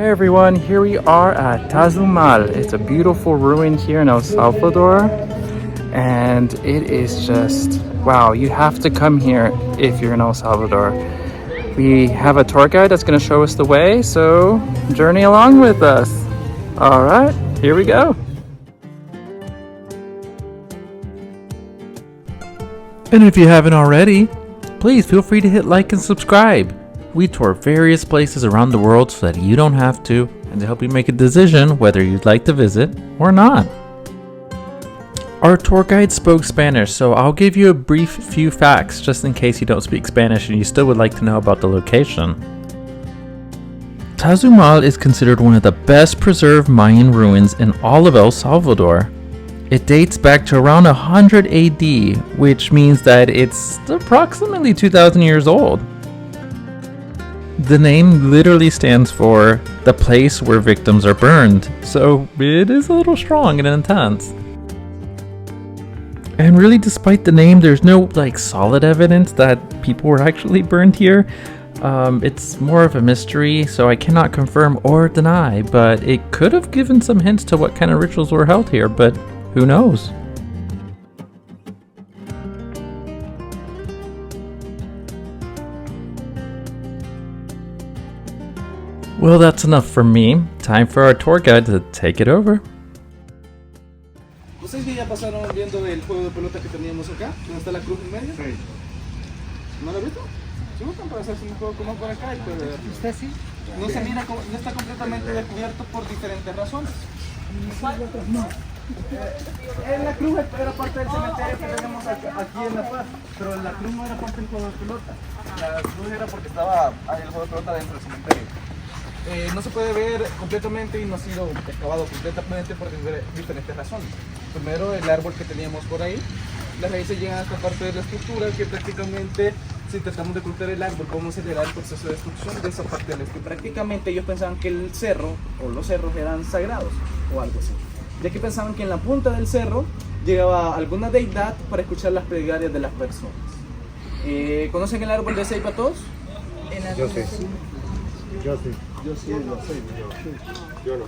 Hey everyone, here we are at Tazumal. It's a beautiful ruin here in El Salvador, and it is just wow. You have to come here if you're in El Salvador. We have a tour guide that's going to show us the way, so journey along with us. All right, here we go. And if you haven't already, please feel free to hit like and subscribe. We tour various places around the world so that you don't have to, and to help you make a decision whether you'd like to visit or not. Our tour guide spoke Spanish, so I'll give you a brief few facts just in case you don't speak Spanish and you still would like to know about the location. Tazumal is considered one of the best preserved Mayan ruins in all of El Salvador. It dates back to around 100 AD, which means that it's approximately 2,000 years old. The name literally stands for the place where victims are burned, so it is a little strong and intense. And really, despite the name, there's no solid evidence that people were actually burned here. It's more of a mystery, so I cannot confirm or deny, but it could have given some hints to what kind of rituals were held here, but who knows? Well, that's enough from me. Time for our tour guide to take it over. ¿Ustedes que ya pasaron viendo el juego de pelota que teníamos acá? ¿Dónde está la cruz en medio? Sí. ¿No lo han visto? Si gustan para hacerse un juego como por acá y puede ver. ¿Usted sí? No se mira, no está completamente descubierto por diferentes razones. No. La cruz era parte del cementerio que tenemos aquí en La Paz, pero la cruz no era parte del juego de pelota. La cruz era porque estaba el juego de pelota dentro del cementerio. No se puede ver completamente y no ha sido excavado completamente por diferentes razones. Primero, el árbol que teníamos por ahí, las raíces llegan a esta parte de la estructura que prácticamente, si tratamos de ocultar el árbol, vamos a acelerar el proceso de destrucción de esa parte de la estructura. Prácticamente ellos pensaban que el cerro o los cerros eran sagrados o algo así, ya que pensaban que en la punta del cerro llegaba alguna deidad para escuchar las plegarias de las personas. ¿Conocen el árbol de ceiba todos? Yo sí. Yo sí. Yo sí lo sé. Yo no.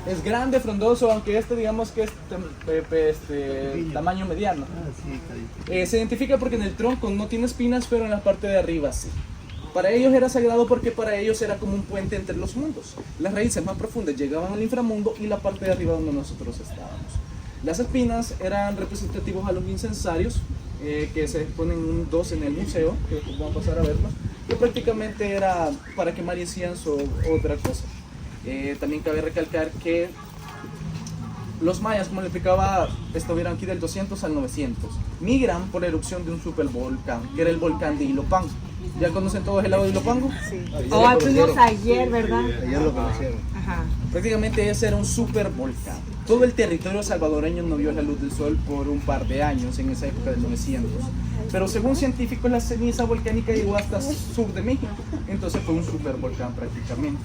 Es grande, frondoso, aunque digamos que es tamaño mediano. Se identifica porque en el tronco no tiene espinas, pero en la parte de arriba sí. Para ellos era sagrado porque para ellos era como un puente entre los mundos. Las raíces más profundas llegaban al inframundo y la parte de arriba donde nosotros estábamos. Las espinas eran representativos a los incensarios, que se exponen dos en el museo, que vamos a pasar a verlos, que prácticamente era para quemar incienso o otra cosa. También cabe recalcar que los mayas, como les explicaba, estuvieron aquí del 200 al 900. Migran por la erupción de un supervolcán, que era el volcán de Ilopango. ¿Ya conocen todos el lago de Ilopango? Sí. Fuimos ayer, ¿verdad? Ayer lo conocieron. Ajá. Prácticamente ese era un supervolcán. Todo el territorio salvadoreño no vio la luz del sol por un par de años en esa época del 900. Pero según científicos, la ceniza volcánica llegó hasta sur de México. Entonces fue un supervolcán prácticamente.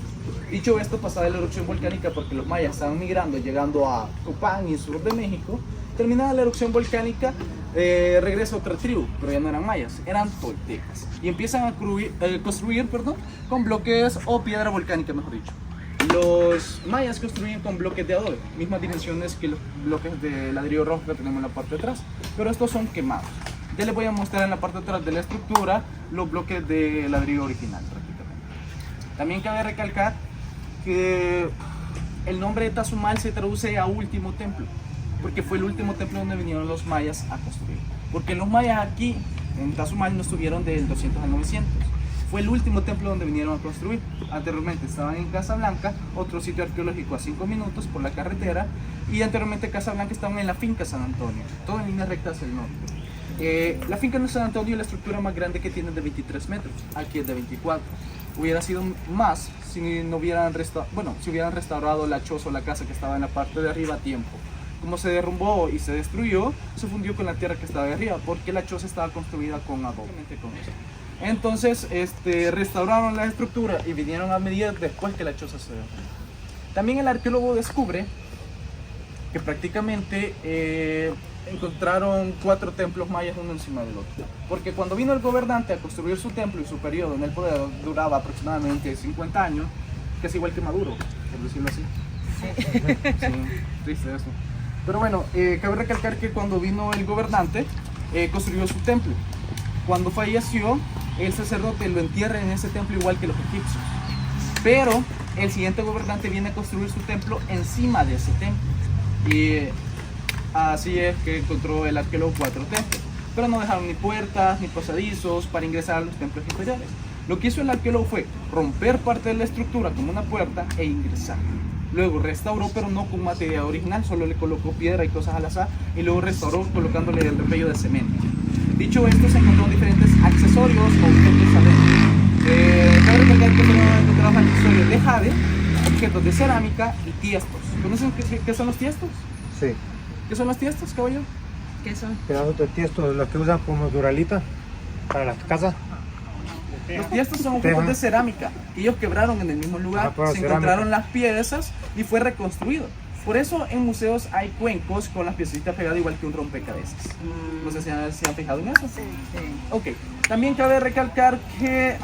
Dicho esto, pasada la erupción volcánica, porque los mayas estaban migrando, llegando a Copán y sur de México, terminada la erupción volcánica, regresa otra tribu, pero ya no eran mayas, eran toltecas. Y empiezan a construir con bloques o piedra volcánica, mejor dicho. Los mayas construyen con bloques de adobe, mismas dimensiones que los bloques de ladrillo rojo que tenemos en la parte de atrás, pero estos son quemados. Ya les voy a mostrar en la parte de atrás de la estructura los bloques de ladrillo original prácticamente. También cabe recalcar que el nombre de Tazumal se traduce a último templo, porque fue el último templo donde vinieron los mayas a construir. Porque los mayas aquí en Tazumal no estuvieron del 200 al 900. Fue el último templo donde vinieron a construir. Anteriormente estaban en Casablanca, otro sitio arqueológico a 5 minutos por la carretera, y anteriormente Casablanca estaban en la finca San Antonio, todo en línea recta hacia el norte. La finca de San Antonio es la estructura más grande que tiene, de 23 metros, aquí es de 24. Hubiera sido más si no hubieran si hubieran restaurado la choza o la casa que estaba en la parte de arriba a tiempo. Como se derrumbó y se destruyó, se fundió con la tierra que estaba de arriba, porque la choza estaba construida con adobe. Entonces restauraron la estructura y vinieron a medir después que la choza se derrumbó. También el arqueólogo descubre que prácticamente encontraron 4 templos mayas uno encima del otro. Porque cuando vino el gobernante a construir su templo y su periodo en el poder duraba aproximadamente 50 años, que es igual que Maduro, por decirlo así. Sí, triste eso. Pero bueno, cabe recalcar que cuando vino el gobernante, construyó su templo. Cuando falleció, el sacerdote lo entierra en ese templo igual que los egipcios. Pero el siguiente gobernante viene a construir su templo encima de ese templo. Y así es que encontró el arqueólogo 4 templos. Pero no dejaron ni puertas ni pasadizos para ingresar a los templos imperiales. Lo que hizo el arqueólogo fue romper parte de la estructura como una puerta e ingresar. Luego restauró, pero no con material original, solo le colocó piedra y cosas al azar, y luego restauró colocándole el repello de cemento. Dicho esto, se encontraron diferentes accesorios o objetos adentro. Cabe recalcar que se encontraron accesorios de jade, objetos de cerámica y tiestos. ¿Conocen qué son los tiestos? Sí. ¿Qué son los tiestos, caballero? ¿Qué son? Pedazos de tiesto, los que usan como duralita para las casas. Los tiestos son objetos de cerámica que ellos quebraron en el mismo lugar, se encontraron las piezas y fue reconstruido. Por eso en museos hay cuencos con las piecitas pegadas igual que un rompecabezas. No sé si se han fijado en eso. Sí. Ok, también cabe recalcar que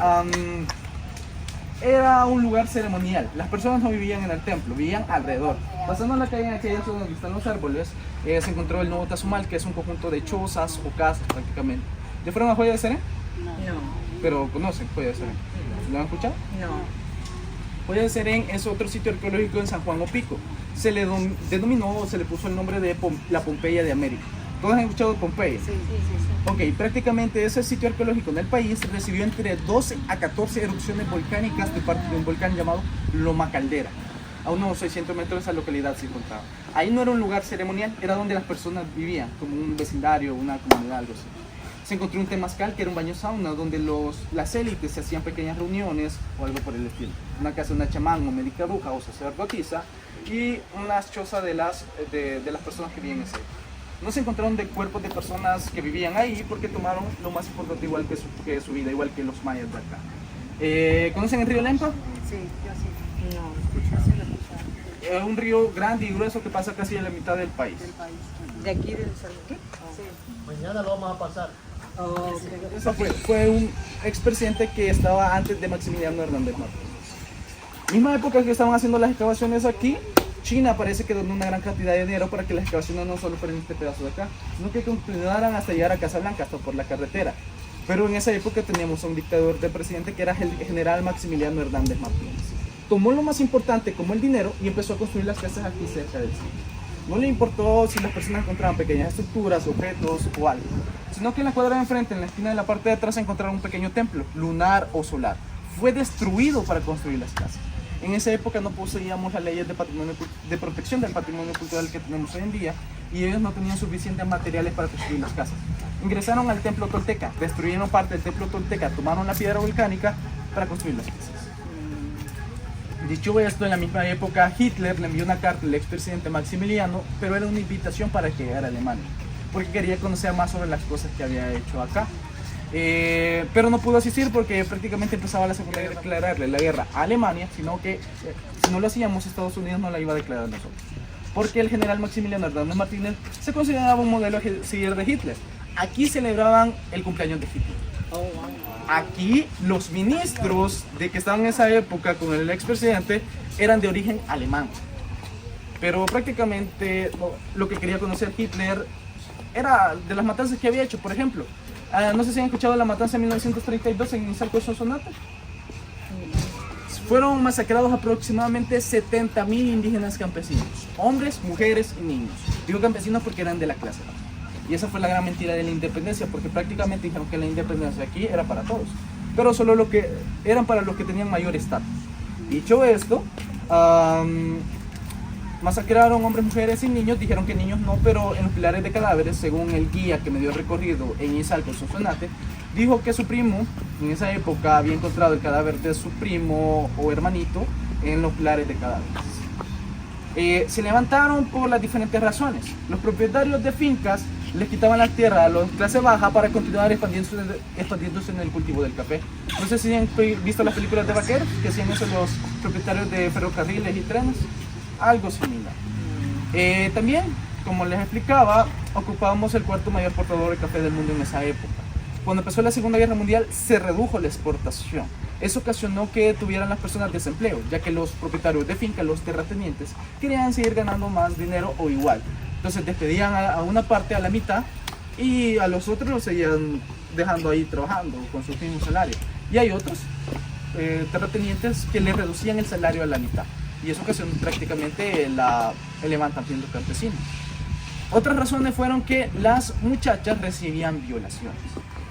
era un lugar ceremonial. Las personas no vivían en el templo, vivían alrededor. Pasando la calle en aquella zona donde están los árboles, se encontró el Nuevo Tazumal, que es un conjunto de chozas o casas prácticamente. ¿Ya fueron a Joya de Serén? No. Pero conocen Joya de Serén. ¿Lo han escuchado? No. Joya de Serén es otro sitio arqueológico en San Juan Opico. Se le denominó, se le puso el nombre de la Pompeya de América. ¿Todos han escuchado de Pompeya? Sí. Ok, prácticamente ese sitio arqueológico en el país recibió entre 12 a 14 erupciones volcánicas de parte de un volcán llamado Loma Caldera. A unos 600 metros de esa localidad se encontraba. Ahí no era un lugar ceremonial, era donde las personas vivían, como un vecindario, una comunidad, algo así. Se encontró un temazcal que era un baño sauna donde las élites se hacían pequeñas reuniones o algo por el estilo. Una casa de una chamán o médica bruja o sacerdotisa y unas chozas de las personas que vivían en ese. No se encontraron de cuerpos de personas que vivían ahí porque tomaron lo más importante igual que su vida, igual que los mayas de acá. ¿Conocen el río Lempa? Sí, yo sí. No. Es un río grande y grueso que pasa casi en la mitad del país. Del país. ¿De aquí del Salvador? Sí. Mañana lo vamos a pasar. Eso fue un expresidente que estaba antes de Maximiliano Hernández Martínez. Misma época que estaban haciendo las excavaciones aquí, China parece que donó una gran cantidad de dinero para que las excavaciones no solo fueran en este pedazo de acá, sino que continuaran hasta llegar a Casablanca, hasta por la carretera. Pero en esa época teníamos a un dictador de presidente que era el general Maximiliano Hernández Martínez. Tomó lo más importante como el dinero y empezó a construir las casas aquí cerca del sitio. No le importó si las personas encontraban pequeñas estructuras, objetos o algo, sino que en la cuadra de enfrente, en la esquina de la parte de atrás, encontraron un pequeño templo, lunar o solar. Fue destruido para construir las casas. En esa época no poseíamos las leyes de protección del patrimonio cultural que tenemos hoy en día y ellos no tenían suficientes materiales para construir las casas. Ingresaron al templo tolteca, destruyeron parte del templo tolteca, tomaron la piedra volcánica para construir las casas. Dicho esto, en la misma época Hitler le envió una carta al expresidente Maximiliano, pero era una invitación para que llegara a Alemania, porque quería conocer más sobre las cosas que había hecho acá. Pero no pudo asistir porque prácticamente empezaba la Segunda Guerra a declararle la guerra a Alemania, sino que si no lo hacíamos Estados Unidos no la iba a declarar a nosotros. Porque el general Maximiliano Hernández Martínez se consideraba un modelo a seguir de Hitler. Aquí celebraban el cumpleaños de Hitler. Aquí los ministros de que estaban en esa época con el expresidente eran de origen alemán. Pero prácticamente lo que quería conocer Hitler era de las matanzas que había hecho. Por ejemplo, no sé si han escuchado la matanza de 1932 en Izalco, Sonsonate. Fueron masacrados aproximadamente 70.000 indígenas campesinos, hombres, mujeres y niños. Digo campesinos porque eran de la clase baja. Y esa fue la gran mentira de la independencia, porque prácticamente dijeron que la independencia aquí era para todos, pero solo lo que eran para los que tenían mayor estatus. Dicho esto, masacraron hombres, mujeres y niños. Dijeron que niños no, pero en los pilares de cadáveres, según el guía que me dio el recorrido en Izalco, Sonsonate, dijo que su primo, en esa época, había encontrado el cadáver de su primo o hermanito en los pilares de cadáveres. Se levantaron por las diferentes razones. Los propietarios de fincas les quitaban la tierra a los clase baja para continuar expandiéndose en el cultivo del café. No sé si han visto las películas de vaqueros que hacían eso los propietarios de ferrocarriles y trenes. Algo similar. También como les explicaba, ocupábamos el cuarto mayor portador de café del mundo en esa época. Cuando empezó la Segunda Guerra Mundial se redujo la exportación. Eso ocasionó que tuvieran las personas desempleo, ya que los propietarios de finca, los terratenientes, querían seguir ganando más dinero o igual. Entonces despedían a una parte a la mitad y a los otros los seguían dejando ahí trabajando con su mismo salario. Y hay otros terratenientes que le reducían el salario a la mitad. Y eso ocasionó prácticamente el levantamiento campesino. Otras razones fueron que las muchachas recibían violaciones.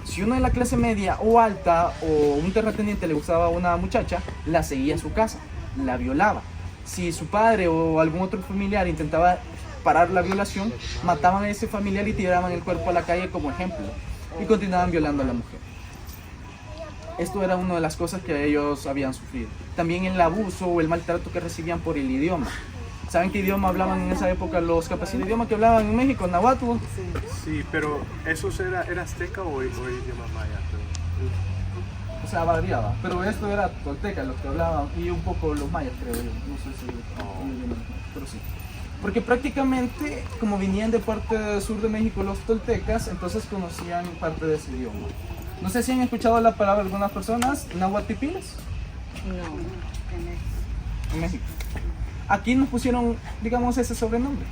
Si uno de la clase media o alta o un terrateniente le gustaba a una muchacha, la seguía a su casa, la violaba. Si su padre o algún otro familiar intentaba parar la violación, mataban a ese familiar y tiraban el cuerpo a la calle como ejemplo y continuaban violando a la mujer. Esto era una de las cosas que ellos habían sufrido. También el abuso o el maltrato que recibían por el idioma. ¿Saben qué idioma hablaban en esa época los campesinos? El idioma que hablaban en México, náhuatl. Sí, pero ¿eso era azteca o idioma maya? O sea, variaba. Pero esto era tolteca, los que hablaban, y un poco los mayas, creo yo. No sé si pero sí. Porque prácticamente, como venían de parte del sur de México los toltecas, entonces conocían parte de ese idioma. No sé si han escuchado la palabra de algunas personas, náhuatl-pipiles, No, en México. Aquí nos pusieron, digamos, ese sobrenombre.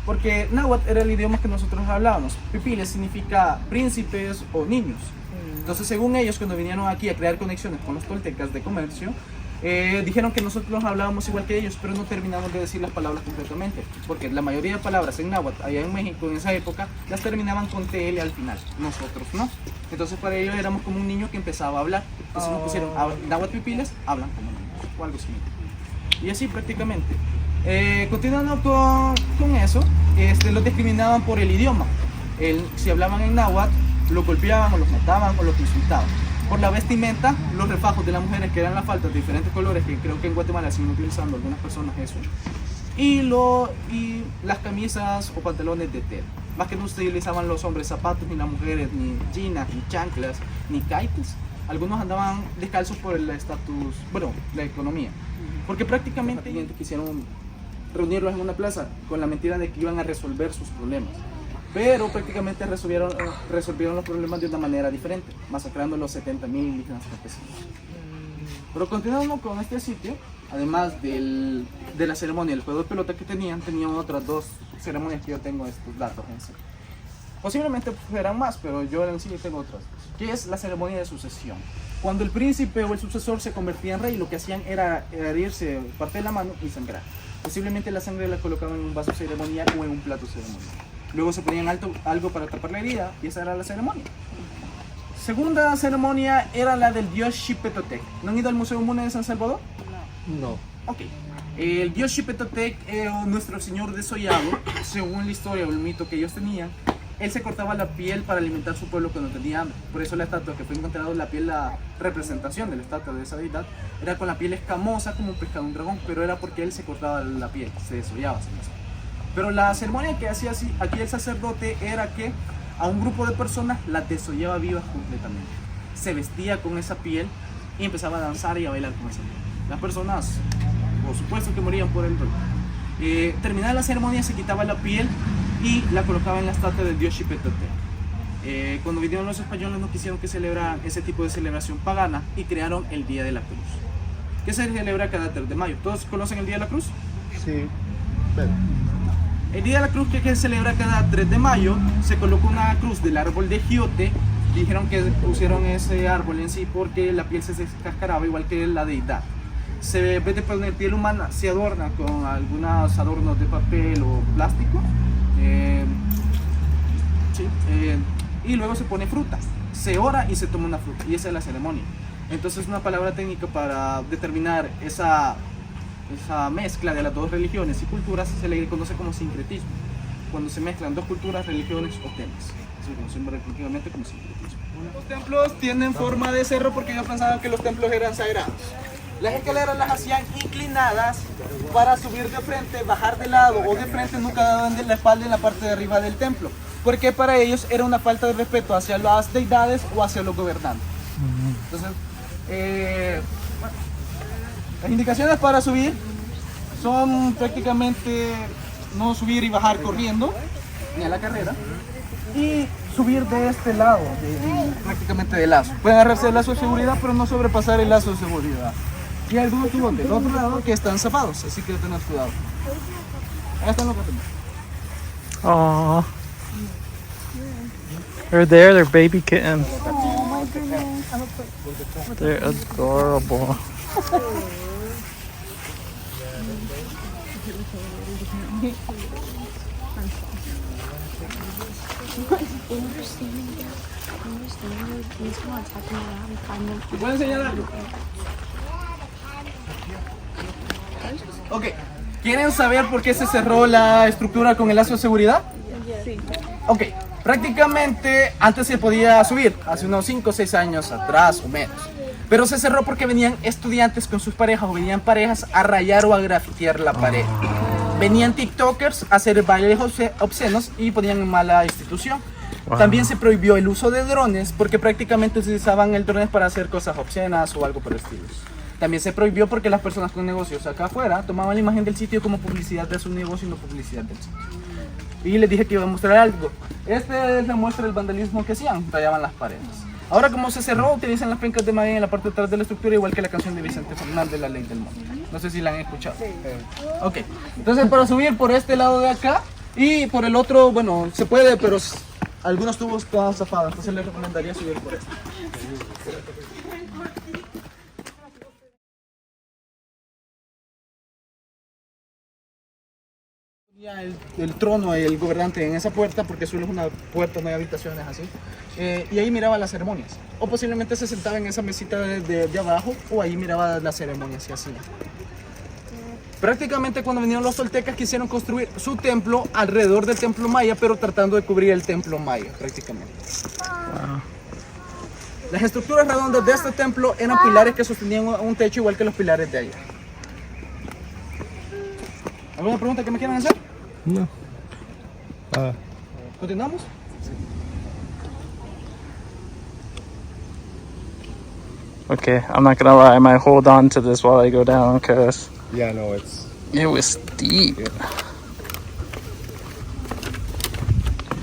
Porque náhuatl era el idioma que nosotros hablábamos. Pipiles significa príncipes o niños. Entonces, según ellos, cuando vinieron aquí a crear conexiones con los toltecas de comercio, dijeron que nosotros hablábamos igual que ellos, pero no terminamos de decir las palabras completamente. Porque la mayoría de palabras en náhuatl, allá en México, en esa época, las terminaban con TL al final. Nosotros no. Entonces, para ellos éramos como un niño que empezaba a hablar. Entonces nos pusieron náhuatl pipiles, hablan como niños, o algo similar. Y así prácticamente. Continuando con eso, los discriminaban por el idioma. Si hablaban en náhuatl, los golpeaban o los mataban o los insultaban. Por la vestimenta, los refajos de las mujeres, que eran las faldas de diferentes colores, que creo que en Guatemala siguen utilizando algunas personas eso. Y las camisas o pantalones de tela. Más que no utilizaban los hombres zapatos, ni las mujeres, ni jeans, ni chanclas, ni kites. Algunos andaban descalzos por el estatus, bueno, la economía. Porque prácticamente quisieron reunirlos en una plaza con la mentira de que iban a resolver sus problemas. Pero prácticamente resolvieron los problemas de una manera diferente, masacrando a los 70,000 indígenas campesinos. Pero continuando con este sitio, además de la ceremonia del juego de pelota que tenían otras dos ceremonias que yo tengo estos datos en sí. Posiblemente fueran más, pero yo en sí tengo otras. Que es la ceremonia de sucesión. Cuando el príncipe o el sucesor se convertía en rey, lo que hacían era herirse parte de la mano y sangrar. Posiblemente la sangre la colocaban en un vaso ceremonial o en un plato ceremonial. Luego se ponían algo para tapar la herida y esa era la ceremonia. Segunda ceremonia era la del dios Xipetotec. ¿No han ido al Museo Mune de San Salvador? No. Ok. El dios Xipetotec, nuestro señor desollado, según la historia o el mito que ellos tenían, él se cortaba la piel para alimentar su pueblo cuando tenía hambre. Por eso la estatua que fue encontrada, la piel, la representación de la estatua de esa deidad, era con la piel escamosa como un pescado, un dragón, pero era porque él se cortaba la piel, se desollaba. Pero la ceremonia que hacía aquí el sacerdote era que a un grupo de personas las desollaba vivas completamente. Se vestía con esa piel y empezaba a danzar y a bailar con esa piel. Las personas, por supuesto que morían por el dolor. Terminada la ceremonia se quitaba la piel y la colocaba en la estatua del dios Xipetotec. Cuando vinieron los españoles no quisieron que celebraran ese tipo de celebración pagana y crearon el Día de la Cruz, que se celebra cada 3 de mayo. ¿Todos conocen el Día de la Cruz? Sí. Pero, El Día de la Cruz que se celebra cada 3 de mayo, se colocó una cruz del árbol de giote. Dijeron que pusieron ese árbol en sí porque la piel se descascaraba igual que la deidad. Se ve de poner piel humana, se adorna con algunos adornos de papel o plástico. Y luego se pone fruta. Se ora y se toma una fruta. Y esa es la ceremonia. Entonces una palabra técnica para determinar esa mezcla de las dos religiones y culturas se le conoce como sincretismo. Cuando se mezclan dos culturas, religiones o temas. Se conoce respectivamente como sincretismo. Los templos tienen forma de cerro porque ellos pensaban que los templos eran sagrados. Las escaleras las hacían inclinadas para subir de frente, bajar de lado o de frente, nunca daban de la espalda en la parte de arriba del templo. Porque para ellos era una falta de respeto hacia las deidades o hacia los gobernantes. Entonces, las indicaciones para subir son prácticamente no subir y bajar corriendo, ni a la carrera. Y subir de este lado, prácticamente de lazo. Pueden agarrarse del lazo de seguridad, pero no sobrepasar el lazo de seguridad. Y algunos tuban del otro lado que están zapados, así que tened cuidado. Ahí están los gatos. Aww. They're there, they're baby kittens. They're adorable. ¿Pueden enseñar algo? Ok. ¿Quieren saber por qué se cerró la estructura con el lazo de seguridad? Sí. Ok. Prácticamente antes se podía subir, hace unos 5 o 6 años atrás o menos. Pero se cerró porque venían estudiantes con sus parejas o venían parejas a rayar o a grafitear la pared. Venían TikTokers a hacer bailes obscenos y ponían en mala institución. También se prohibió el uso de drones porque prácticamente utilizaban el drone para hacer cosas obscenas o algo por el estilo. También se prohibió porque las personas con negocios acá afuera tomaban la imagen del sitio como publicidad de su negocio y no publicidad del sitio. Y les dije que iba a mostrar algo. Esta es la muestra del vandalismo que hacían, rayaban las paredes. Ahora como se cerró, utilizan las pencas de madera en la parte de atrás de la estructura, igual que la canción de Vicente Fernández, La Ley del Monte. No sé si la han escuchado. Ok, entonces para subir por este lado de acá y por el otro, bueno, se puede, pero algunos tubos están zafados, entonces les recomendaría subir por este. El trono y el gobernante en esa puerta, porque solo es una puerta, no hay habitaciones así, y ahí miraba las ceremonias, o posiblemente se sentaba en esa mesita de abajo, o ahí miraba las ceremonias y así. Prácticamente cuando vinieron los toltecas quisieron construir su templo alrededor del templo maya, pero tratando de cubrir el templo maya prácticamente. Las estructuras redondas de este templo eran pilares que sostenían un techo igual que los pilares de allá. ¿Alguna pregunta que me quieran hacer? No. ¿Continuamos? Okay, I'm not gonna lie, I might hold on to this while I go down because Yeah, no, it's... it was steep.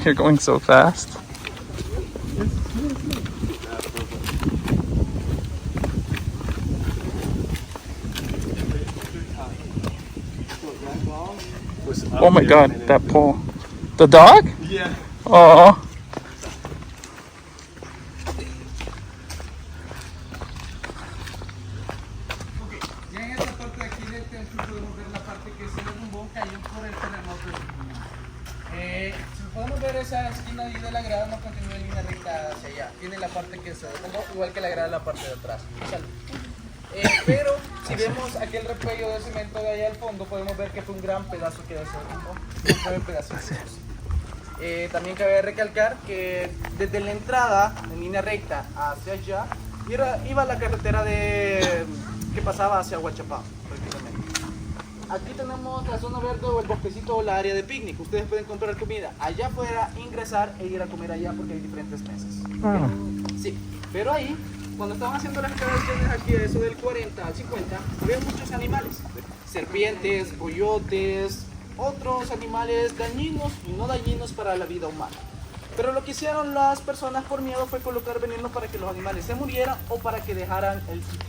You're going so fast. Oh my god, that pole. The dog? Yeah. Oh. Ya en esta parte de aquí del templo podemos ver la parte que se derrumbó, cayó por el terremoto. Si podemos ver esa esquina ahí de la grada, no continúa en línea recta hacia allá. Tiene la parte que se derrumbó, igual que la grada en la parte de atrás. Pero si vemos aquel repello de cemento de allá al fondo, podemos ver que fue un gran pedazo que se derrumbó. Un buen pedacito. También cabe recalcar que desde la entrada en línea recta hacia allá iba la carretera que pasaba hacia Huachapá prácticamente. Aquí tenemos la zona verde o el bosquecito o la área de picnic. Ustedes pueden comprar comida allá afuera, ingresar e ir a comer allá porque hay diferentes mesas. Sí, pero ahí, cuando estaban haciendo las excavaciones aquí, a eso del 40 al 50, había muchos animales. Serpientes, coyotes, otros animales dañinos y no dañinos para la vida humana. Pero lo que hicieron las personas por miedo fue colocar venenos para que los animales se murieran o para que dejaran el sitio.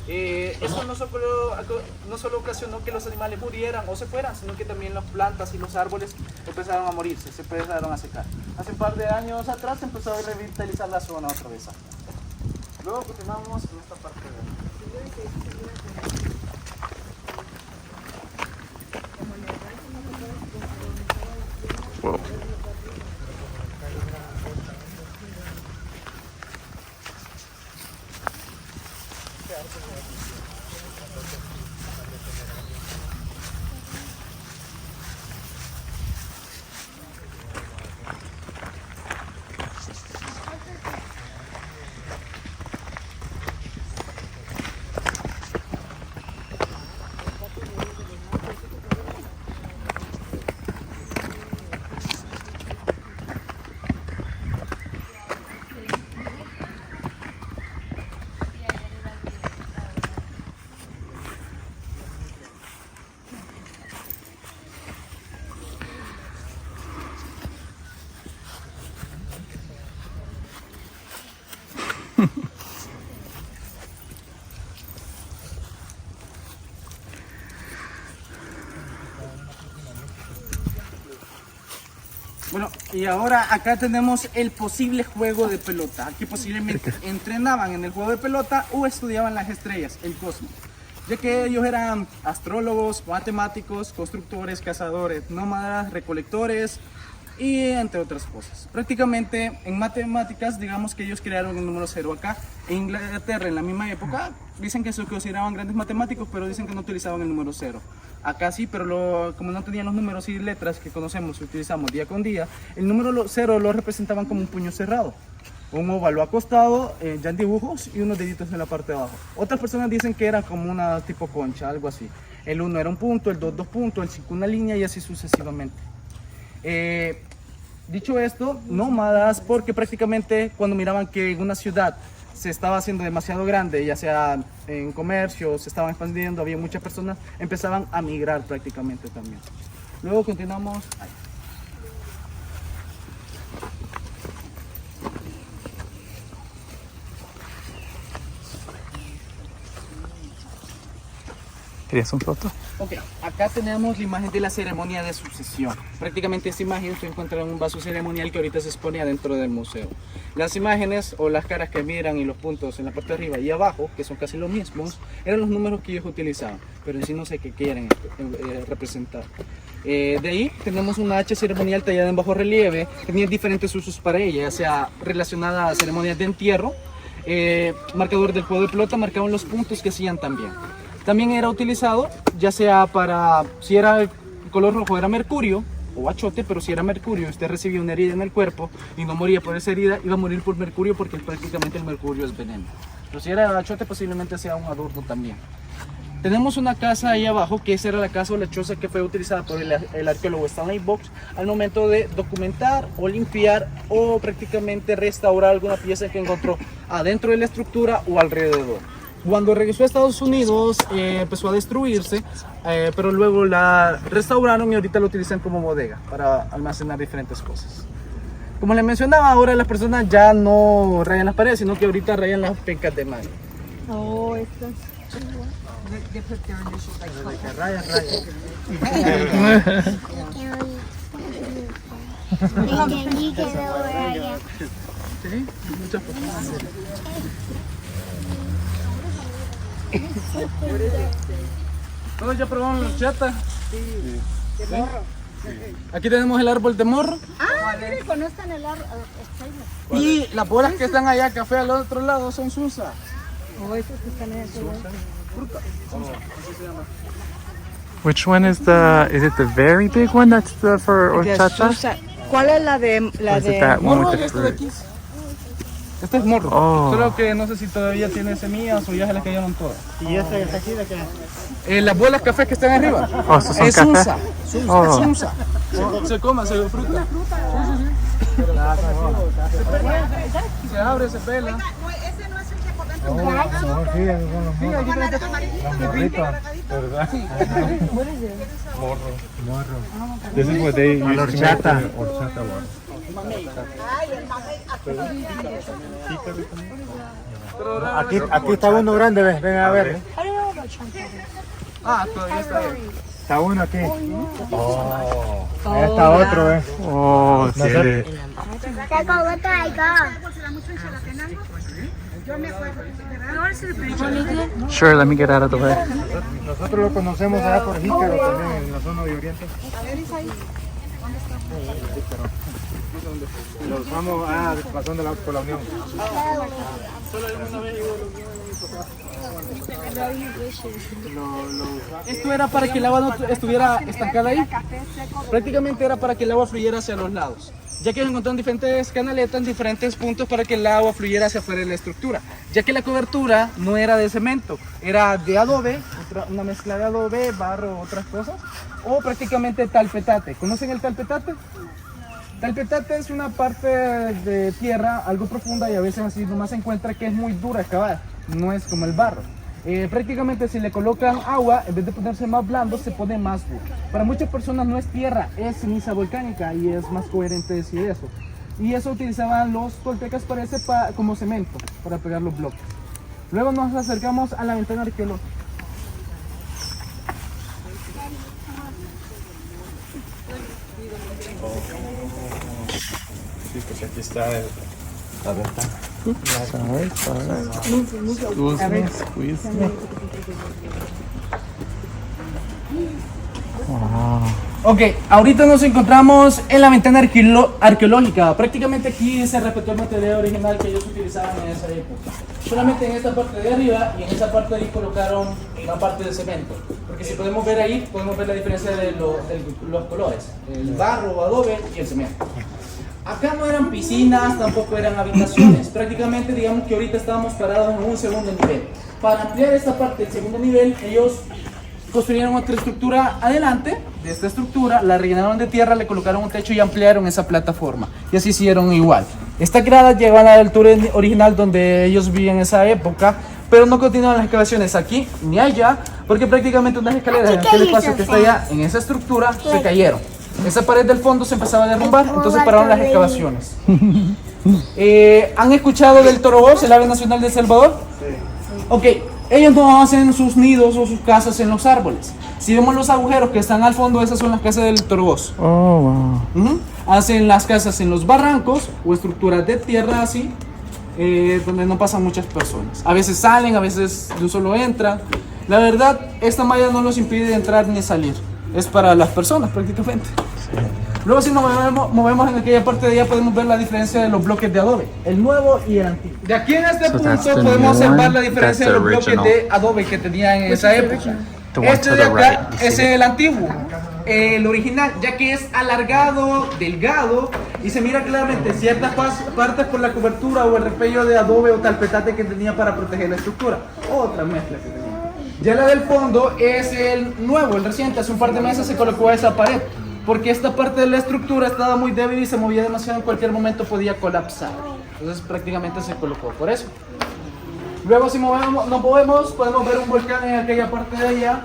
Eso no solo ocasionó que los animales murieran o se fueran, sino que también las plantas y los árboles empezaron a morirse, se empezaron a secar. Hace un par de años atrás se empezó a revitalizar la zona otra vez. Luego continuamos en esta parte de... Whoa. Bueno, y ahora acá tenemos el posible juego de pelota. Aquí posiblemente entrenaban en el juego de pelota o estudiaban las estrellas, el cosmos. Ya que ellos eran astrólogos, matemáticos, constructores, cazadores, nómadas, recolectores y entre otras cosas. Prácticamente en matemáticas, digamos que ellos crearon el número 0 acá. En Inglaterra, en la misma época, dicen que se consideraban grandes matemáticos, pero dicen que no utilizaban el número 0. Acá sí, pero como no tenían los números y letras que conocemos y utilizamos día con día, el número 0 lo representaban como un puño cerrado. Un óvalo acostado, ya en dibujos, y unos deditos en la parte de abajo. Otras personas dicen que era como una tipo concha, algo así. El 1 era un punto, el 2 dos puntos, el 5 una línea y así sucesivamente. Dicho esto, nómadas, porque prácticamente cuando miraban que en una ciudad se estaba haciendo demasiado grande, ya sea en comercio, se estaban expandiendo, había muchas personas, empezaban a migrar prácticamente también. Luego continuamos. Ahí. ¿Querías un foto? Ok, acá tenemos la imagen de la ceremonia de sucesión. Prácticamente esta imagen se encuentra en un vaso ceremonial que ahorita se expone adentro del museo. Las imágenes o las caras que miran y los puntos en la parte de arriba y abajo, que son casi los mismos, eran los números que ellos utilizaban, pero en sí no sé qué quieren representar. De ahí tenemos una hacha ceremonial tallada en bajo relieve, que tenía diferentes usos para ella, ya sea relacionada a ceremonias de entierro, marcador del juego de pelota, marcaban los puntos que hacían también. También era utilizado ya sea para, si era el color rojo era mercurio o achote, pero si era mercurio, usted recibía una herida en el cuerpo y no moría por esa herida, iba a morir por mercurio porque prácticamente el mercurio es veneno. Pero si era achote posiblemente sea un adorno también. Tenemos una casa ahí abajo, que esa era la casa o la choza que fue utilizada por el arqueólogo Stanley Box al momento de documentar o limpiar o prácticamente restaurar alguna pieza que encontró adentro de la estructura o alrededor. Cuando regresó a Estados Unidos empezó a destruirse, pero luego la restauraron y ahorita la utilizan como bodega para almacenar diferentes cosas. Como les mencionaba, ahora las personas ya no rayan las paredes, sino que ahorita rayan las pencas de mano. Oh, esto es. They put their initials like Raya. You get over again. Sí, muchas cosas. ¿Todos ya probaron la horchata? Sí. ¿De morro? Aquí tenemos el árbol de morro. Ah, mire, conozcan el árbol. Y las bolas que están allá, café al otro lado, son sunsa. Oh, esos que están ahí. Fruta. Which one is it the very big one that's for horchata? ¿Cuál es la de Or is it that one Morro with y the este de fruit? aquí. Este es morro. Oh. Solo que no sé si todavía tiene semillas o ya se las cayeron todas. ¿Y esta que está aquí de qué? Las bolas café que están arriba. Oh, estos son Es café. sunsa. Oh. Sunsa. Se come, se fruta. Sí. Se abre, se pela. Ese no es el que por dentro. No, sí, esos son los morros. Los morritos, ¿verdad? Morro. This is what they use horchata. Horchata Aquí está uno grande, ven a ver. Ah, todavía está ahí. Está uno aquí. Oh. Ahí está otro, Oh, sí. Sure, let me get out of the way. Nosotros lo conocemos allá por Jícaro también, en la zona de Oriente. Los vamos pasando por la Unión. Esto era para que el agua no estuviera estancada ahí. Prácticamente era para que el agua fluyera hacia los lados, ya que encontraron diferentes canaletas en diferentes puntos para que el agua fluyera hacia afuera de la estructura, ya que la cobertura no era de cemento, era de adobe, una mezcla de adobe, barro, otras cosas, o prácticamente talpetate. ¿Conocen el talpetate? Talpetate es una parte de tierra algo profunda y a veces así nomás se encuentra que es muy dura de cavar, no es como el barro. Prácticamente si le colocan agua, en vez de ponerse más blando, se pone más duro. Para muchas personas no es tierra, es ceniza volcánica y es más coherente decir eso. Y eso utilizaban los toltecas como cemento para pegar los bloques. Luego nos acercamos a la ventana arqueológica. Sí, pues aquí está el... Squeeze me. Ok, ahorita nos encontramos en la ventana arqueológica. Prácticamente aquí se respetó el material original que ellos utilizaban en esa época. Solamente en esta parte de arriba y en esa parte de ahí colocaron una parte de cemento. Porque si podemos ver ahí, podemos ver la diferencia de los colores. El barro, adobe y el cemento. Acá no eran piscinas, tampoco eran habitaciones. Prácticamente digamos que ahorita estábamos parados en un segundo nivel. Para ampliar esta parte del segundo nivel, ellos construyeron otra estructura adelante de esta estructura, la rellenaron de tierra, le colocaron un techo y ampliaron esa plataforma. Y así hicieron igual. Esta grada llegó a la altura original donde ellos vivían en esa época, pero no continuaron las excavaciones aquí ni allá, porque prácticamente unas escaleras en aquel espacio que está allá, en esa estructura, se cayeron. Esa pared del fondo se empezaba a derrumbar, entonces pararon las excavaciones. ¿Han escuchado del Torobos, el ave nacional de El Salvador? Sí. Ok, ellos no hacen sus nidos o sus casas en los árboles. Si vemos los agujeros que están al fondo, esas son las casas del Torobos. Oh, wow. Hacen las casas en los barrancos o estructuras de tierra así, donde no pasan muchas personas. A veces salen, a veces de un solo entran. La verdad, esta malla no los impide entrar ni salir. Es para las personas prácticamente. Sí. Luego si nos movemos en aquella parte de allá podemos ver la diferencia de los bloques de adobe, el nuevo y el antiguo. De aquí en este punto podemos observar la diferencia de los bloques de adobe que tenían en esa época. Este de acá es el antiguo, el original, ya que es alargado, delgado y se mira claramente ciertas partes por la cobertura o el repello de adobe o talpetate que tenía para proteger la estructura. Otra mezcla que tenía. Ya la del fondo es el nuevo, el reciente. Hace un par de meses se colocó esa pared porque esta parte de la estructura estaba muy débil y se movía demasiado, en cualquier momento podía colapsar. Entonces prácticamente se colocó por eso. Luego si nos movemos podemos ver un volcán en aquella parte de allá.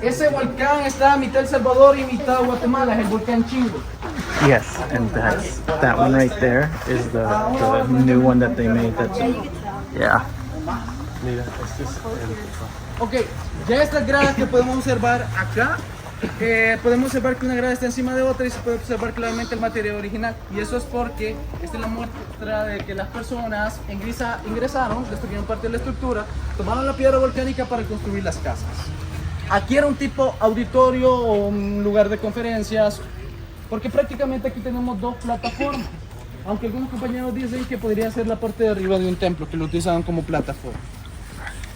Ese volcán está a mitad El Salvador y mitad Guatemala, es el volcán Chingo. Yes, and that one right there is the new one that they made. Yeah. Mira, este es el... Ok, ya estas gradas que podemos observar acá, podemos observar que una grada está encima de otra y se puede observar claramente el material original. Y eso es porque esta es la muestra de que las personas ingresaron, destruyeron parte de la estructura, tomaron la piedra volcánica para construir las casas. Aquí era un tipo auditorio o un lugar de conferencias, porque prácticamente aquí tenemos dos plataformas. Aunque algunos compañeros dicen que podría ser la parte de arriba de un templo, que lo utilizaban como plataforma.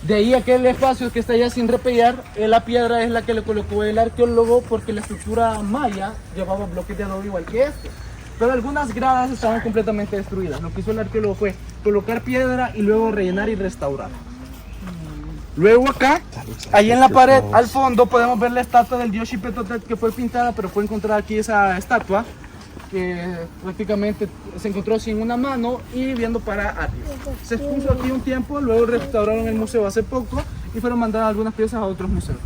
De ahí aquel espacio que está allá sin repellar, la piedra es la que le colocó el arqueólogo porque la estructura maya llevaba bloques de adobe igual que este. Pero algunas gradas estaban completamente destruidas. Lo que hizo el arqueólogo fue colocar piedra y luego rellenar y restaurar. Luego acá, ahí en la pared, al fondo, podemos ver la estatua del dios Xipetotec que fue pintada, pero fue encontrada aquí esa estatua que prácticamente se encontró sin una mano y viendo para arriba. Se expuso aquí un tiempo, luego restauraron el museo hace poco y fueron mandadas algunas piezas a otros museos,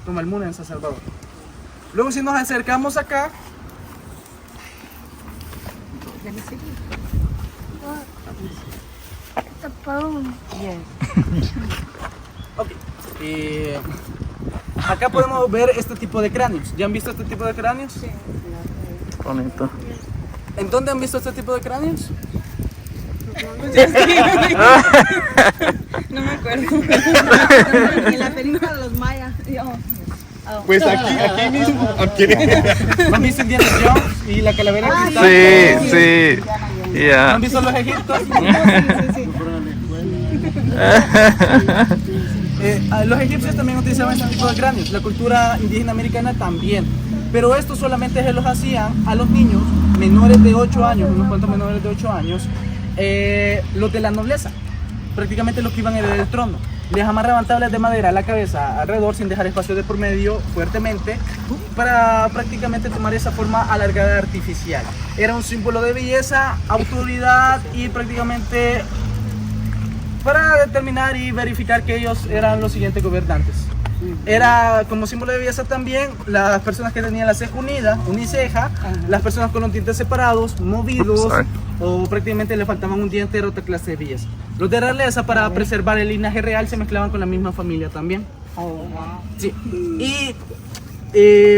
como el MUNE en San Salvador. Luego si nos acercamos acá, acá podemos ver este tipo de cráneos. ¿Ya han visto este tipo de cráneos? Sí. Bonito. ¿En dónde han visto este tipo de cráneos? No me acuerdo. En la película de los mayas. Pues aquí mismo. ¿No han visto Indiana Jones y la calavera que está? Sí. ¿No Yeah. han visto los egipcios? Los egipcios también utilizaban este tipo de cráneos, la cultura indígena americana también, pero esto solamente se los hacían a los niños menores de 8 años, unos cuantos menores de 8 años, los de la nobleza, prácticamente los que iban a heredar el trono. Les amarraban tablas de madera a la cabeza alrededor sin dejar espacio de por medio fuertemente para prácticamente tomar esa forma alargada artificial. Era un símbolo de belleza, autoridad y prácticamente para determinar y verificar que ellos eran los siguientes gobernantes. Era como símbolo de belleza también las personas que tenían la ceja unida, uniceja, las personas con los dientes separados, movidos, o prácticamente le faltaban un diente, era otra clase de belleza. Los de realeza, para preservar el linaje real, se mezclaban con la misma familia también. Sí. Y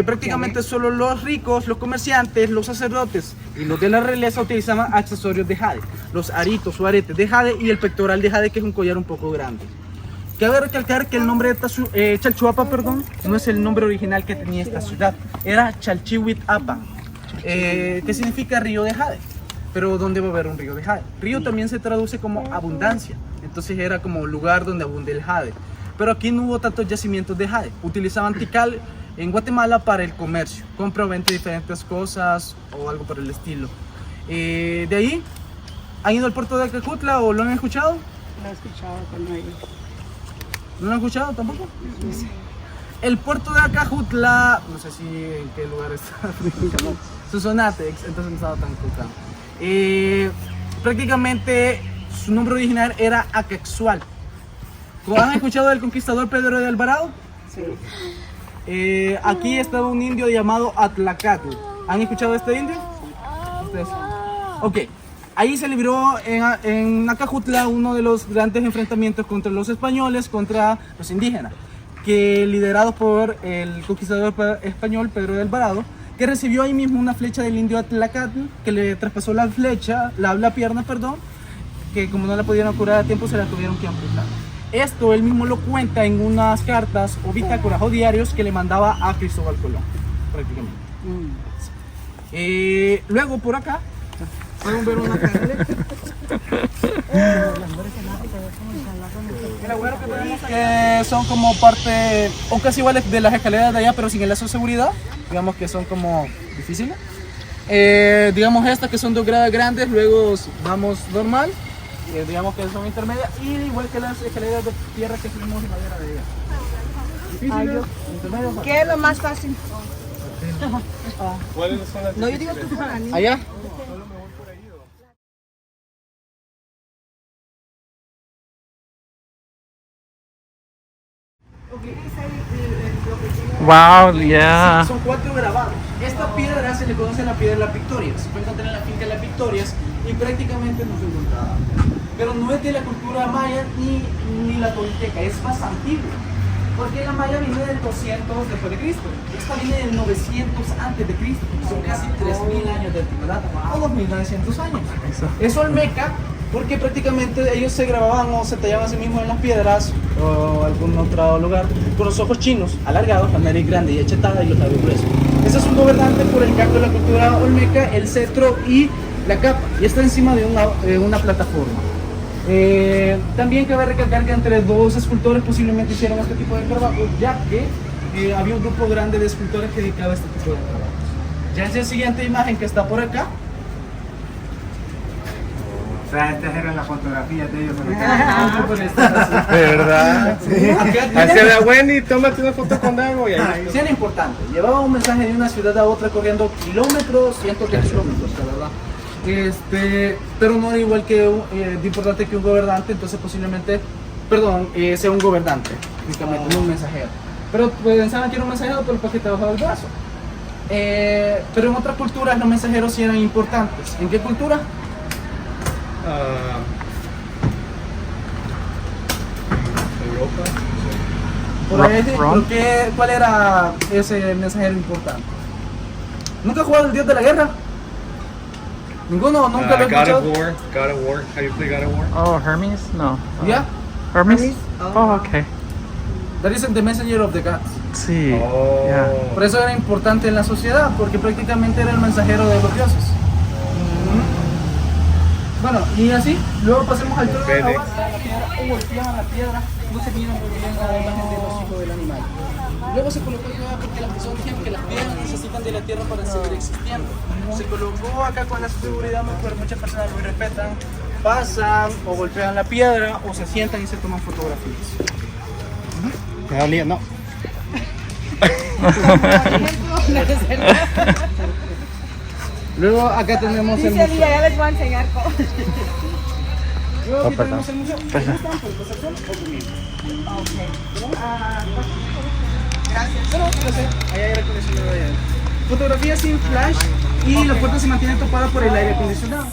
prácticamente solo los ricos, los comerciantes, los sacerdotes y los de la realeza utilizaban accesorios de jade, los aritos o aretes de jade y el pectoral de jade, que es un collar un poco grande. Cabe recalcar que el nombre de Chalchuapa, perdón, no es el nombre original que tenía esta ciudad, era Chalchihuitapa, que significa río de jade. Pero ¿dónde va a haber un río de jade? Río también se traduce como abundancia, entonces era como lugar donde abunde el jade. Pero aquí no hubo tantos yacimientos de jade, utilizaban Tikal en Guatemala para el comercio, compra o venta de diferentes cosas o algo por el estilo. De ahí, ¿han ido al puerto de Acajutla o lo han escuchado? Lo he escuchado cuando hay. ¿No lo han escuchado tampoco? No sé. El puerto de Acajutla, no sé si en qué lugar está, Susonatex, entonces no estaba tan complicado. Prácticamente su nombre original era Acaxual. ¿Han escuchado del conquistador Pedro de Alvarado? Sí. Aquí estaba un indio llamado Atlacatl. ¿Han escuchado de este indio? ¿Ustedes? Ok. Ahí se libró en Acajutla uno de los grandes enfrentamientos contra los españoles, contra los indígenas, que liderados por el conquistador español Pedro de Alvarado, que recibió ahí mismo una flecha del indio Atlacatl, que le traspasó la flecha, la pierna, perdón, que como no la pudieron curar a tiempo se la tuvieron que amputar. Esto él mismo lo cuenta en unas cartas o bitácoras o diarios que le mandaba a Cristóbal Colón, prácticamente. Luego por acá pueden ver una que son como parte o casi iguales de las escaleras de allá, pero sin el lazo de seguridad, digamos que son como difíciles. Digamos estas que son 2 gradas grandes, luego vamos normal, digamos que son intermedias, y igual que las escaleras de tierra que subimos en madera de ella. Difíciles, intermedias. ¿Qué es lo más fácil? ¿Cuáles son las No, yo digo tú para mí. Allá. Wow, yeah. Son 4 grabados. Esta piedra se le conoce la piedra de las Victorias. Se puede encontrar en la finca de las Victorias y prácticamente no se encontraba. Pero no es de la cultura maya ni la tolteca, es más antigua. Porque la maya viene del 200 después de Cristo. Esta viene del 900 antes de Cristo. Son casi 3000 años de antigüedad o 2900 años. Es olmeca porque prácticamente ellos se grababan o se tallaban a sí mismos en las piedras o algún otro lugar con los ojos chinos alargados, la nariz grande y achatada y los labios gruesos. Ese es un gobernante por el canto de la cultura olmeca, el cetro y la capa, y está encima de una plataforma. También cabe recalcar que entre 2 escultores posiblemente hicieron este tipo de trabajo, ya que había un grupo grande de escultores que dedicaba a este tipo de trabajo. Ya es la siguiente imagen que está por acá. O sea, estas eran las fotografías de ellos. ¿De verdad? Sí. Hacia la Wendy, tómate una foto con Dago y ahí. Sí, era importante. Llevaba un mensaje de una ciudad a otra corriendo kilómetros, cientos de kilómetros, la verdad. Pero no era igual que de importante que un gobernante, entonces posiblemente, sea un gobernante, únicamente, no un mensajero. Pero pensaban que era un mensajero, pero para que trabajaba el brazo. Pero en otras culturas los mensajeros sí eran importantes. ¿En qué cultura? Europa. Por ahí, ¿cuál era ese mensajero importante? ¿Nunca ha jugado el dios de la guerra? ¿Ninguno? ¿Nunca lo he God escuchado? of War. God of War. How you play God of War? Oh, Hermes? No. ¿Ya? Hermes? Oh, okay. That is the messenger of the gods. Sí. Oh. Yeah. Por eso era importante en la sociedad, porque prácticamente era el mensajero de los dioses. Bueno, y así, luego pasemos al trono de la Fénix. base, la piedra, o golpeaban la piedra, no se vieron muy bien la imagen de los hijos del animal. Luego se colocó nueva porque las personas dijeron que las piedras necesitan de la tierra para seguir existiendo. Se colocó acá con la seguridad, pero muchas personas lo respetan, pasan o golpean la piedra o se sientan y se toman fotografías. No. Luego acá tenemos el Dice museo. Lía, ya les voy a enseñar cómo. Luego aquí tenemos el museo. ¿Cómo están? ¿Por pasar? Gracias. Pero, no sé, ahí hay aire acondicionado allá. Fotografía sin flash y la puerta se mantiene tapada por el aire acondicionado.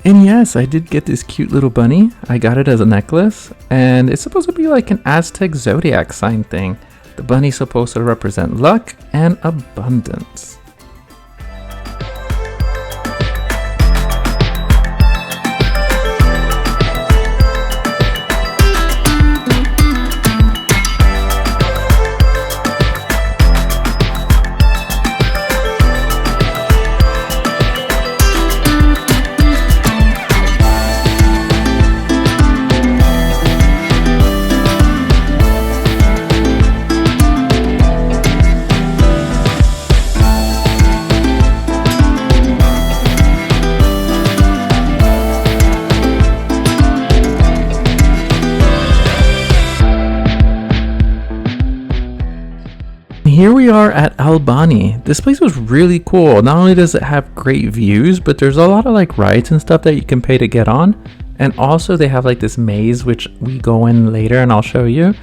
And yes, I did get this cute little bunny. I got it as a necklace, and it's supposed to be like an Aztec zodiac sign thing. The bunny's supposed to represent luck and abundance. Here we are at Albany. This place was really cool. Not only does it have great views, but there's a lot of like rides and stuff that you can pay to get on. And also they have like this maze, which we go in later and I'll show you.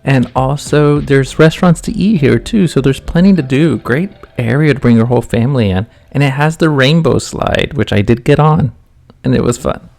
And also there's restaurants to eat here too. So there's plenty to do. Great area to bring your whole family in. And it has the rainbow slide, which I did get on, and it was fun.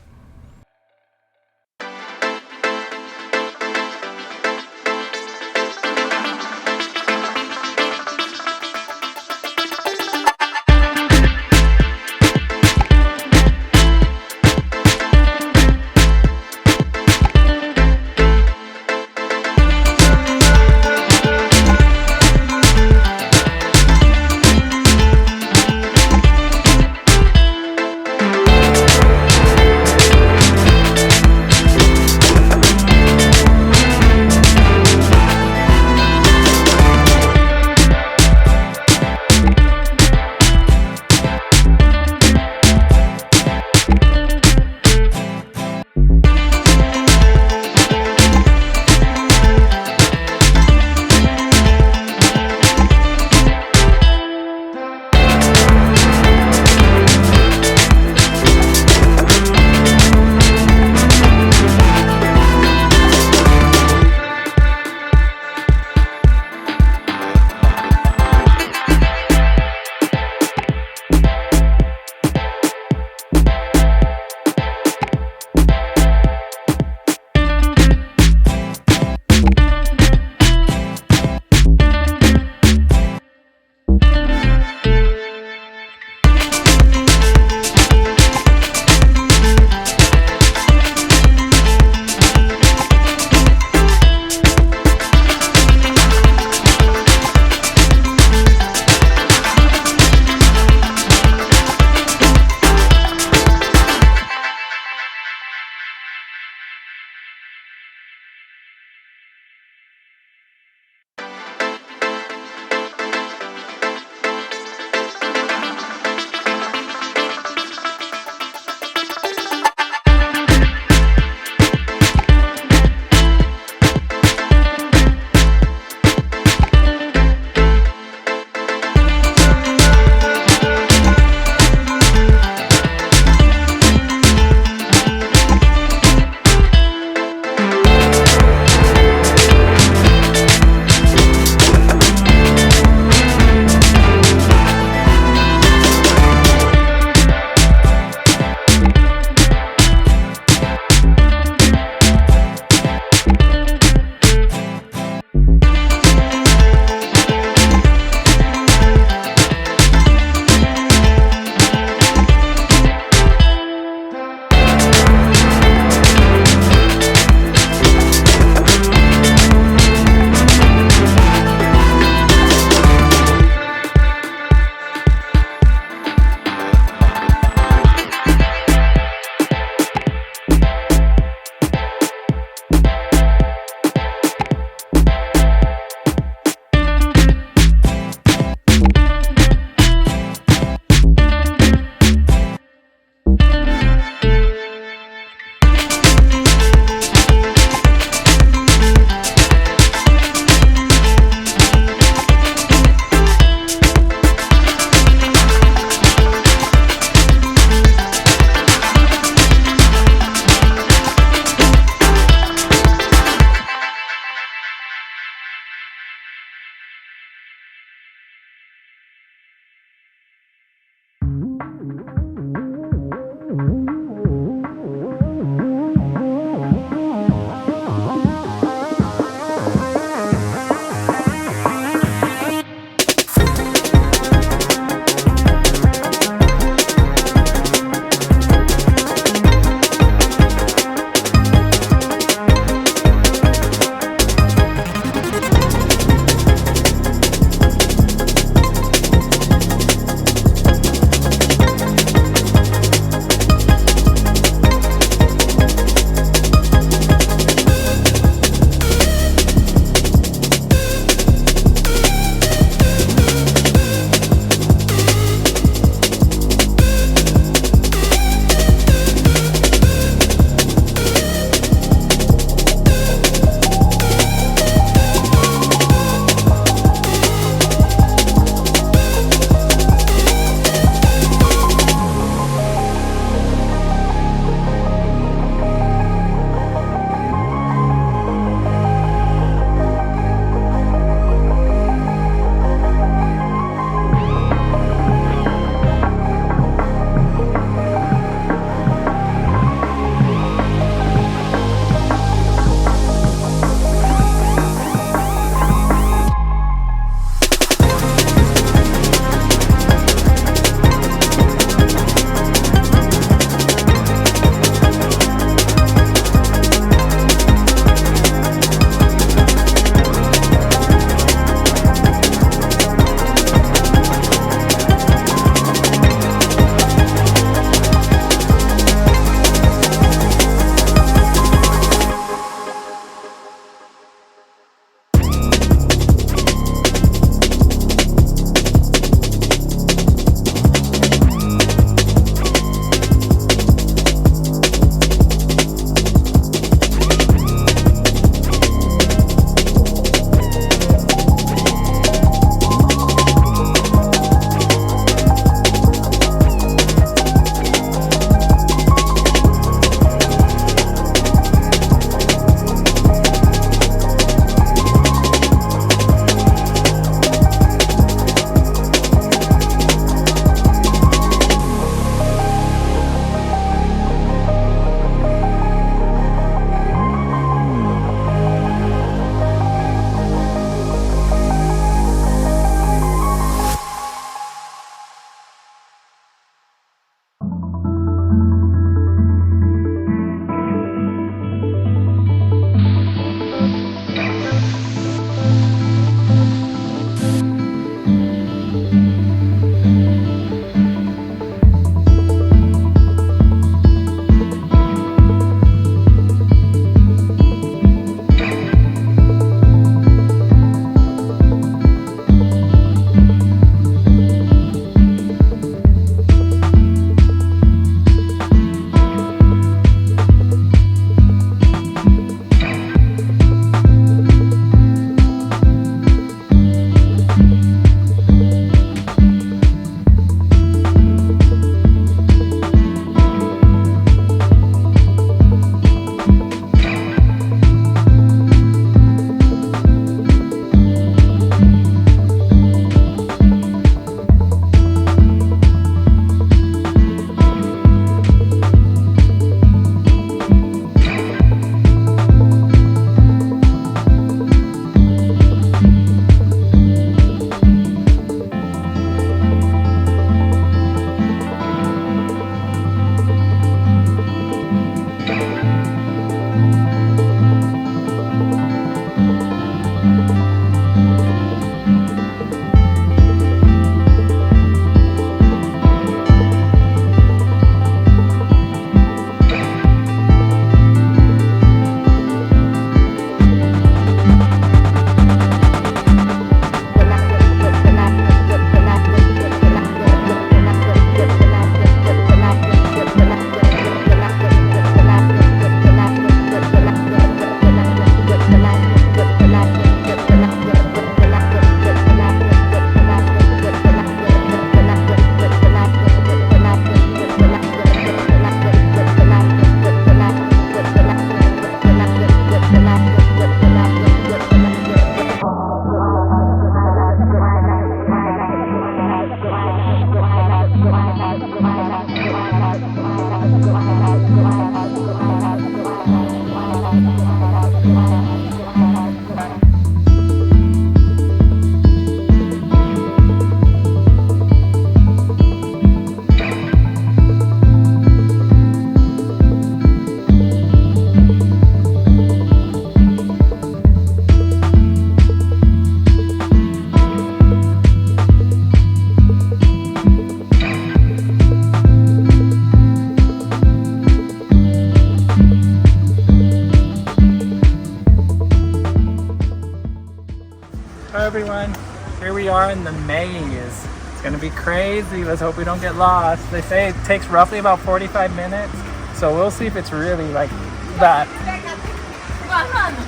we are in the maze. It's gonna be crazy. Let's hope we don't get lost. They say it takes roughly about 45 minutes. So we'll see if it's really like that.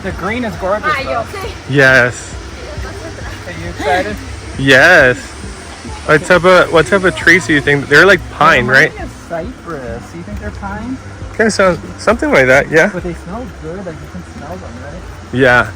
The green is gorgeous though. Yes. Are you excited? Yes. What type of trees do you think? They're like pine, right? Mine is cypress. Do you think they're pine? Kind of sounds something like that. Yeah. But they smell good. Like you can smell them, right? Yeah.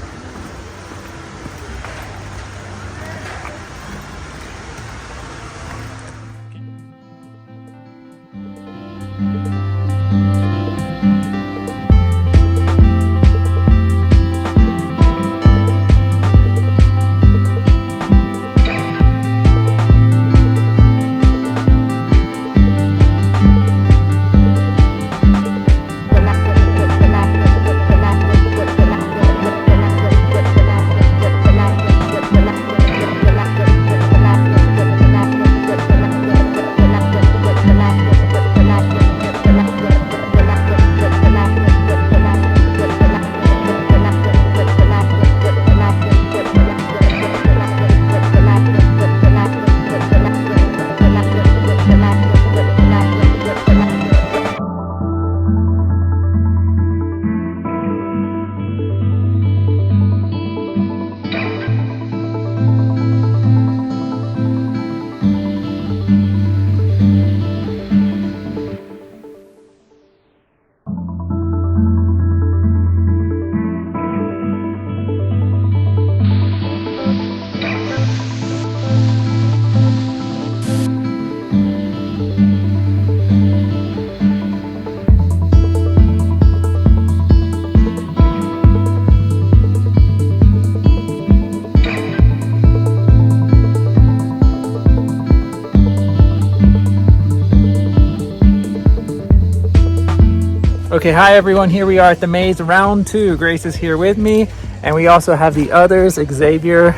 Okay, hi everyone. Here we are at the maze round 2. Grace is here with me, and we also have the others, Xavier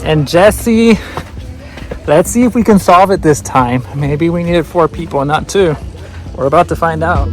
and Jesse. Let's see if we can solve it this time. Maybe we needed 4 people, not 2. We're about to find out.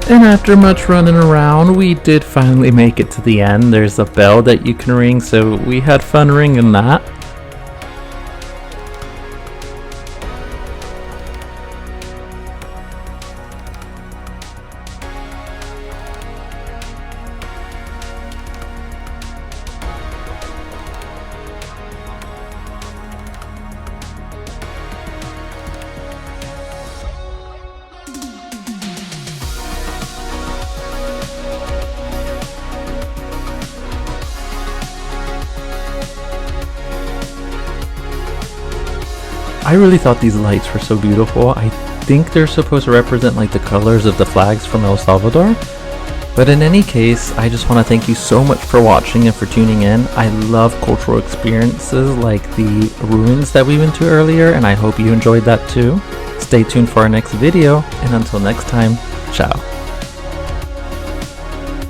And after much running around, we did finally make it to the end. There's a bell that you can ring, so we had fun ringing that. I really thought these lights were so beautiful. I think they're supposed to represent like the colors of the flags from El Salvador. But in any case, I just want to thank you so much for watching and for tuning in. I love cultural experiences like the ruins that we went to earlier, and I hope you enjoyed that too. Stay tuned for our next video, and until next time, ciao.